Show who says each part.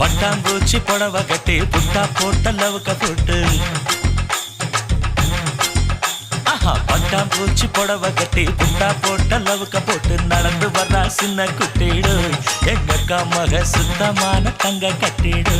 Speaker 1: பட்டாம்பூச்சி புடவை கட்டி புட்டா போட்ட லவுக்க போட்டு பட்டாம்பூச்சி புடவை கட்டி புட்டா போட்ட லவுக்க போட்டு நடந்து வர்றா சின்ன குட்டிடு எங்க அக்கா மக சுத்தமான தங்க கட்டிடு